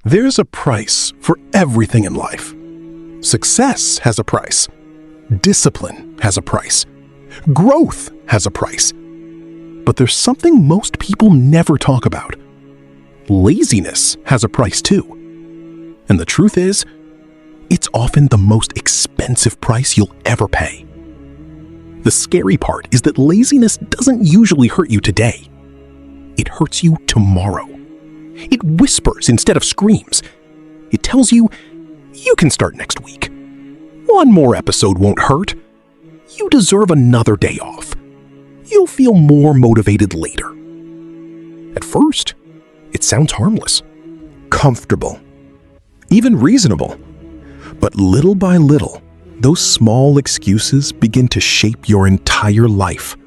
There's a price for everything in life. Success has a price. Discipline has a price. Growth has a price. But there's something most people never talk about. Laziness has a price too. And the truth is, it's often the most expensive price you'll ever pay. The scary part is that laziness doesn't usually hurt you today. It hurts you tomorrow. It whispers instead of screams. It tells you, you can start next week. One more episode won't hurt. You deserve another day off. You'll feel more motivated later. At first, it sounds harmless, comfortable, even reasonable. But little by little, those small excuses begin to shape your entire life.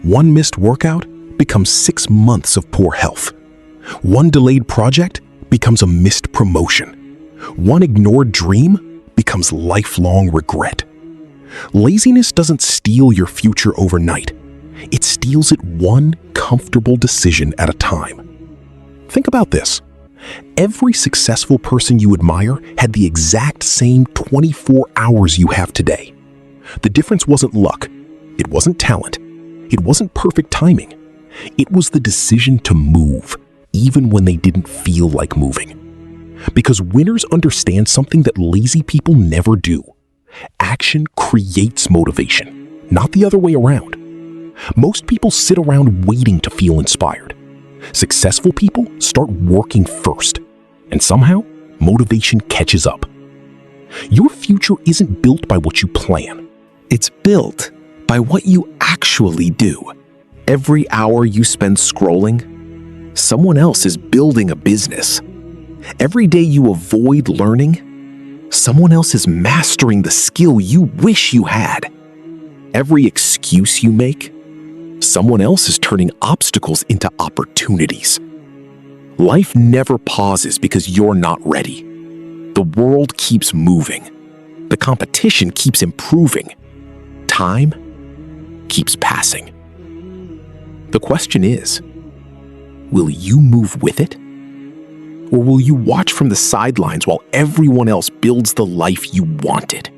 One missed workout becomes 6 months of poor health. One delayed project becomes a missed promotion. One ignored dream becomes lifelong regret. Laziness doesn't steal your future overnight. It steals it one comfortable decision at a time. Think about this. Every successful person you admire had the exact same 24 hours you have today. The difference wasn't luck. It wasn't talent. It wasn't perfect timing. It was the decision to move, even when they didn't feel like moving. Because winners understand something that lazy people never do. Action creates motivation, not the other way around. Most people sit around waiting to feel inspired. Successful people start working first, and somehow motivation catches up. Your future isn't built by what you plan. It's built by what you actually do. Every hour you spend scrolling, someone else is building a business. Every day you avoid learning, someone else is mastering the skill you wish you had. Every excuse you make, someone else is turning obstacles into opportunities. Life never pauses because you're not ready. The world keeps moving. The competition keeps improving. Time keeps passing. The question is, will you move with it? Or will you watch from the sidelines while everyone else builds the life you wanted?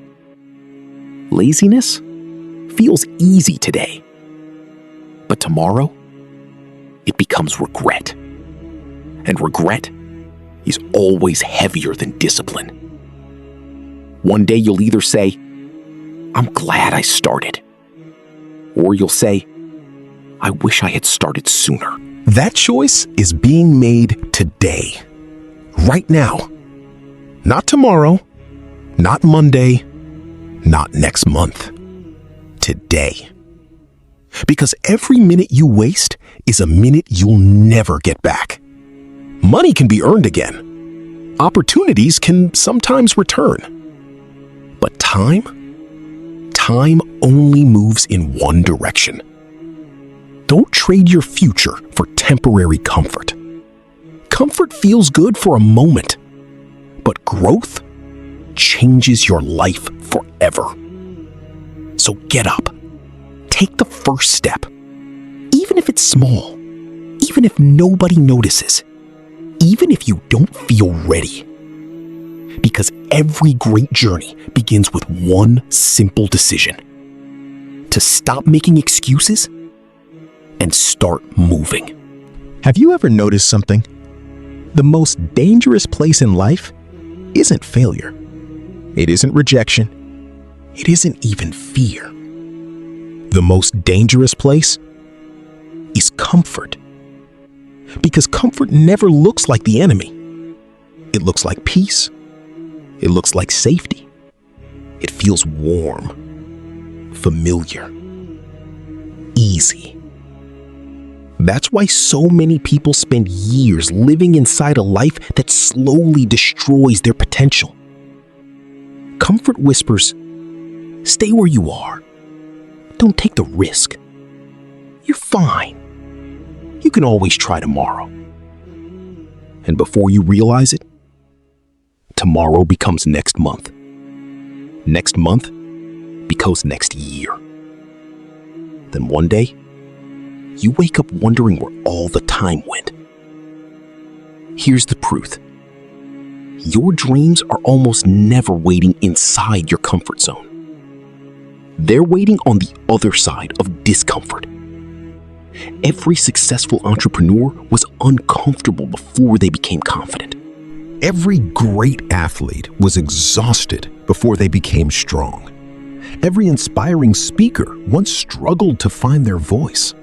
Laziness feels easy today. But tomorrow, it becomes regret. And regret is always heavier than discipline. One day you'll either say, I'm glad I started. Or you'll say, I wish I had started sooner. That choice is being made today. Right now. Not tomorrow. Not Monday. Not next month. Today. Because every minute you waste is a minute you'll never get back. Money can be earned again. Opportunities can sometimes return. But time only moves in one direction. Don't trade your future for temporary comfort. Comfort feels good for a moment, but growth changes your life forever. So get up. Take the first step, even if it's small, even if nobody notices, even if you don't feel ready. Because every great journey begins with one simple decision: to stop making excuses and start moving. Have you ever noticed something? The most dangerous place in life isn't failure. It isn't rejection. It isn't even fear. The most dangerous place is comfort. Because comfort never looks like the enemy. It looks like peace. It looks like safety. It feels warm, familiar, easy. That's why so many people spend years living inside a life that slowly destroys their potential. Comfort whispers, stay where you are. Don't take the risk. You're fine. You can always try tomorrow. And before you realize it, tomorrow becomes next month. Next month becomes next year. Then one day, you wake up wondering where all the time went. Here's the truth. Your dreams are almost never waiting inside your comfort zone. They're waiting on the other side of discomfort. Every successful entrepreneur was uncomfortable before they became confident. Every great athlete was exhausted before they became strong. Every inspiring speaker once struggled to find their voice.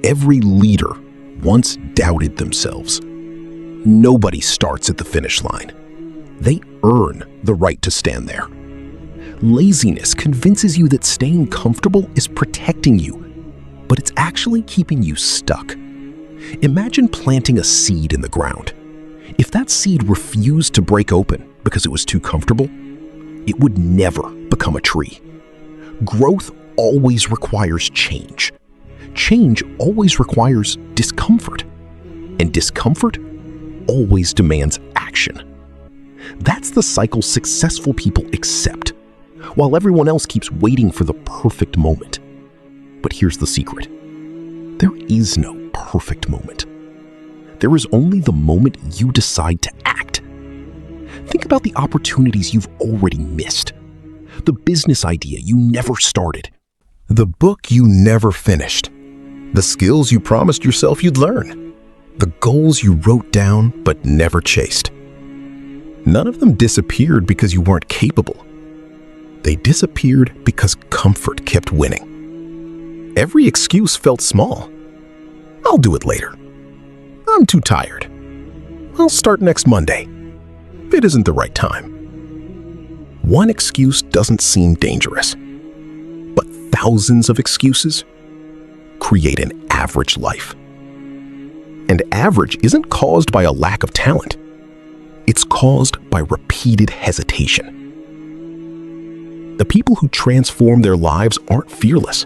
Every leader once doubted themselves. Nobody starts at the finish line. They earn the right to stand there. Laziness convinces you that staying comfortable is protecting you, but it's actually keeping you stuck. Imagine planting a seed in the ground. If that seed refused to break open because it was too comfortable, it would never become a tree. Growth always requires change. Change always requires discomfort. And discomfort always demands action. That's the cycle successful people accept, while everyone else keeps waiting for the perfect moment. But here's the secret. There is no perfect moment. There is only the moment you decide to act. Think about the opportunities you've already missed. The business idea you never started. The book you never finished. The skills you promised yourself you'd learn. The goals you wrote down but never chased. None of them disappeared because you weren't capable. They disappeared because comfort kept winning. Every excuse felt small. I'll do it later. I'm too tired. I'll start next Monday. It isn't the right time. One excuse doesn't seem dangerous, but thousands of excuses create an average life. And average isn't caused by a lack of talent. It's caused by repeated hesitation. The people who transform their lives aren't fearless.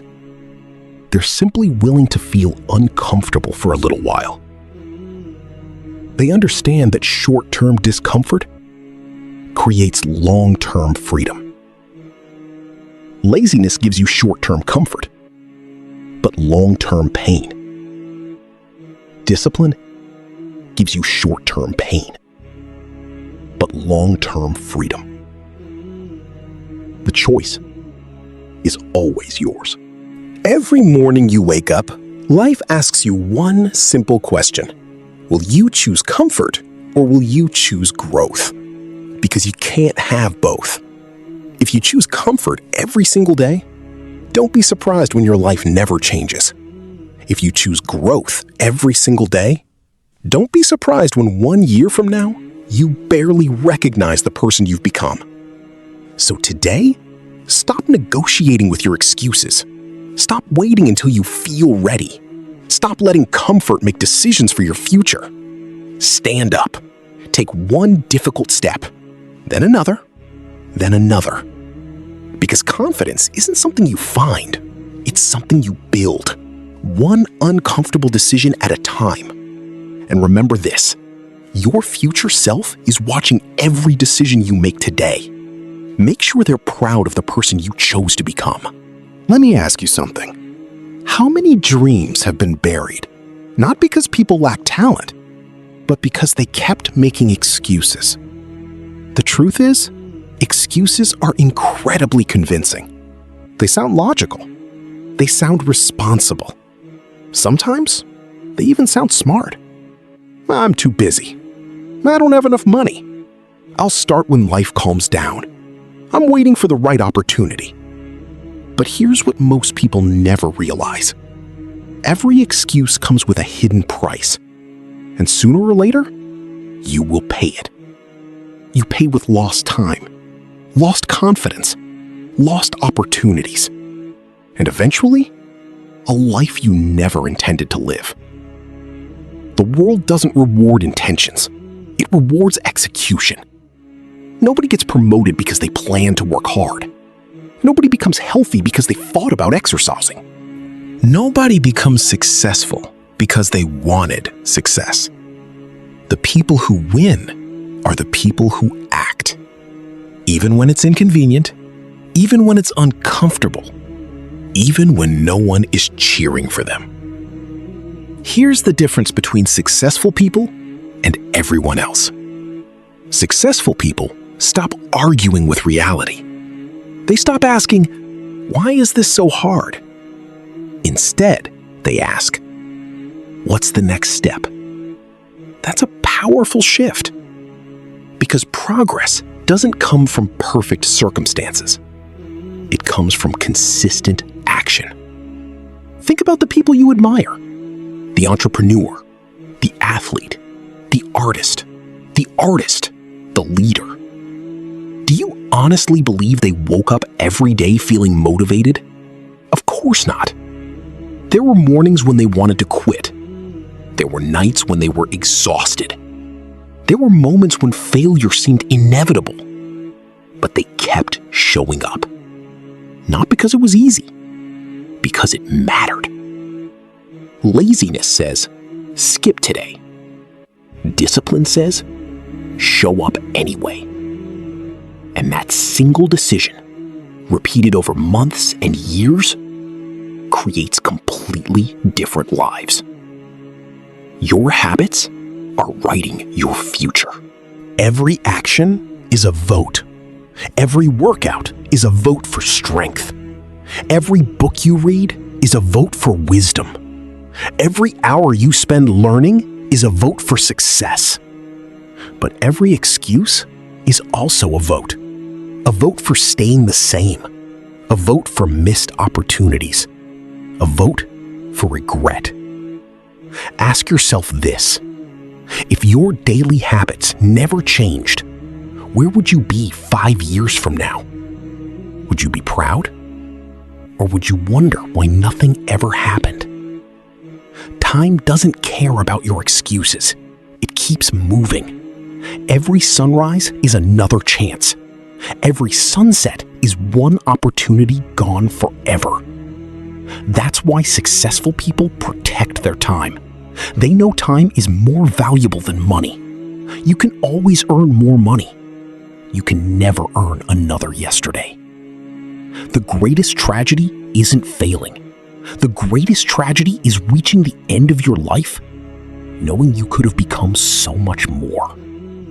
They're simply willing to feel uncomfortable for a little while. They understand that short-term discomfort creates long-term freedom. Laziness gives you short-term comfort, but long-term pain. Discipline gives you short-term pain, but long-term freedom. The choice is always yours. Every morning you wake up, life asks you one simple question. Will you choose comfort or will you choose growth? Because you can't have both. If you choose comfort every single day, don't be surprised when your life never changes. If you choose growth every single day, don't be surprised when 1 year from now, you barely recognize the person you've become. So today, stop negotiating with your excuses. Stop waiting until you feel ready. Stop letting comfort make decisions for your future. Stand up. Take one difficult step, then another, then another. Because confidence isn't something you find. It's something you build. One uncomfortable decision at a time. And remember this, your future self is watching every decision you make today. Make sure they're proud of the person you chose to become. Let me ask you something. How many dreams have been buried? Not because people lack talent, but because they kept making excuses. The truth is, excuses are incredibly convincing. They sound logical. They sound responsible. Sometimes, they even sound smart. I'm too busy. I don't have enough money. I'll start when life calms down. I'm waiting for the right opportunity. But here's what most people never realize. Every excuse comes with a hidden price. And sooner or later, you will pay it. You pay with lost time, lost confidence, lost opportunities, and eventually, a life you never intended to live. The world doesn't reward intentions. It rewards execution. Nobody gets promoted because they plan to work hard. Nobody becomes healthy because they thought about exercising. Nobody becomes successful because they wanted success. The people who win are the people who act. Even when it's inconvenient, even when it's uncomfortable, even when no one is cheering for them. Here's the difference between successful people and everyone else. Successful people stop arguing with reality. They stop asking, "Why is this so hard?" Instead, they ask, "What's the next step?" That's a powerful shift. Because progress doesn't come from perfect circumstances. It comes from consistent action. Think about the people you admire: the entrepreneur, the athlete, the artist, the leader. Do you honestly believe they woke up every day feeling motivated? Of course not. There were mornings when they wanted to quit. There were nights when they were exhausted. There were moments when failure seemed inevitable. But they kept showing up. Not because it was easy, because it mattered. Laziness says, skip today. Discipline says, show up anyway. And that single decision, repeated over months and years, creates completely different lives. Your habits are writing your future. Every action is a vote. Every workout is a vote for strength. Every book you read is a vote for wisdom. Every hour you spend learning is a vote for success. But every excuse is also a vote for staying the same, a vote for missed opportunities, a vote for regret. Ask yourself this: if your daily habits never changed, where would you be 5 years from now? Would you be proud? Or would you wonder why nothing ever happened? Time doesn't care about your excuses. It keeps moving. Every sunrise is another chance. Every sunset is one opportunity gone forever. That's why successful people protect their time. They know time is more valuable than money. You can always earn more money. You can never earn another yesterday. The greatest tragedy isn't failing. The greatest tragedy is reaching the end of your life, knowing you could have become so much more.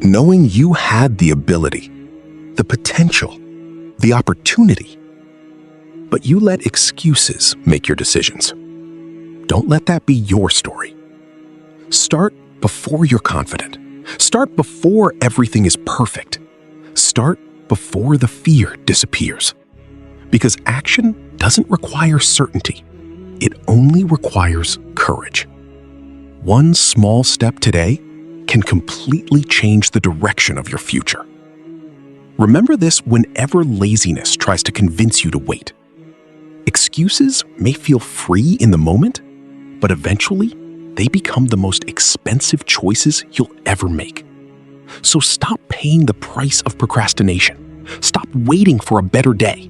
Knowing you had the ability, the potential, the opportunity, but you let excuses make your decisions. Don't let that be your story. Start before you're confident. Start before everything is perfect. Start before the fear disappears. Because action doesn't require certainty. It only requires courage. One small step today can completely change the direction of your future. Remember this whenever laziness tries to convince you to wait. Excuses may feel free in the moment, but eventually they become the most expensive choices you'll ever make. So stop paying the price of procrastination. Stop waiting for a better day.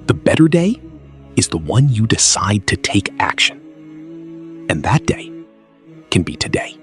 The better day is the one you decide to take action. And that day can be today.